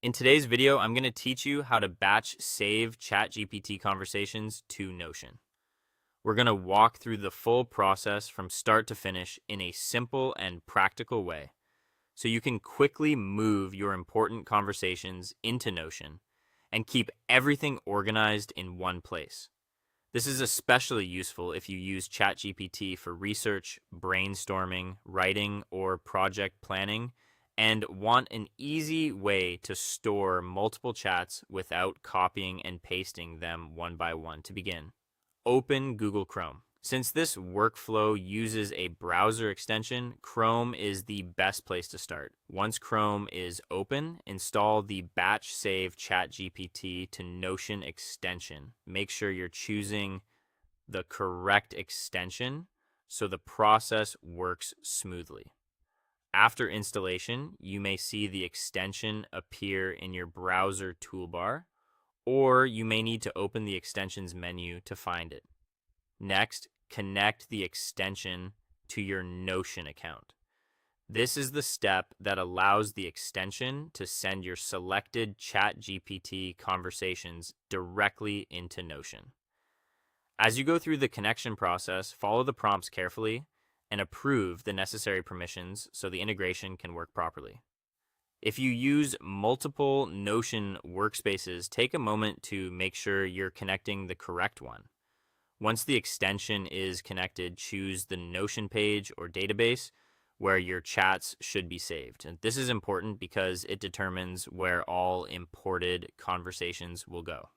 In today's video, I'm going to teach you how to batch save ChatGPT conversations to Notion. We're going to walk through the full process from start to finish in a simple and practical way so you can quickly move your important conversations into Notion and keep everything organized in one place. This is especially useful if you use ChatGPT for research, brainstorming, writing, or project planning, and want an easy way to store multiple chats without copying and pasting them one by one. To begin, open Google Chrome. Since this workflow uses a browser extension, Chrome is the best place to start. Once Chrome is open, install the Batch Save ChatGPT to Notion extension. Make sure you're choosing the correct extension so the process works smoothly. After installation, you may see the extension appear in your browser toolbar, or you may need to open the extensions menu to find it. Next, connect the extension to your Notion account. This is the step that allows the extension to send your selected ChatGPT conversations directly into Notion. As you go through the connection process, follow the prompts carefully and approve the necessary permissions so the integration can work properly. If you use multiple Notion workspaces, take a moment to make sure you're connecting the correct one. Once the extension is connected, choose the Notion page or database where your chats should be saved. And this is important because it determines where all imported conversations will go.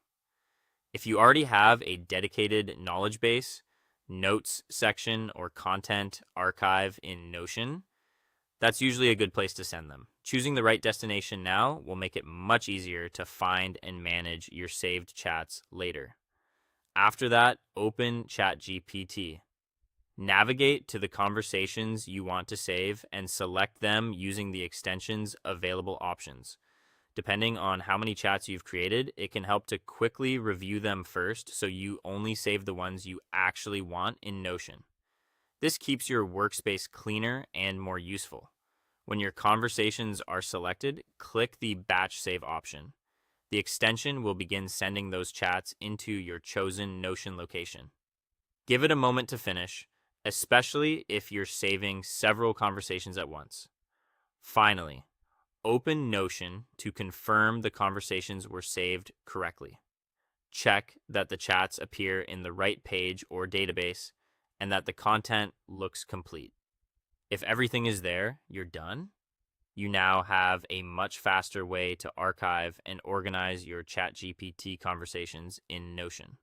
If you already have a dedicated knowledge base, notes section, or content archive in Notion, that's usually a good place to send them. Choosing the right destination now will make it much easier to find and manage your saved chats later. After that, open ChatGPT. Navigate to the conversations you want to save and select them using the extension's available options. Depending on how many chats you've created, it can help to quickly review them first so you only save the ones you actually want in Notion. This keeps your workspace cleaner and more useful. When your conversations are selected, click the Batch Save option. The extension will begin sending those chats into your chosen Notion location. Give it a moment to finish, especially if you're saving several conversations at once. Finally, open Notion to confirm the conversations were saved correctly. Check that the chats appear in the right page or database and that the content looks complete. If everything is there, you're done. You now have a much faster way to archive and organize your ChatGPT conversations in Notion.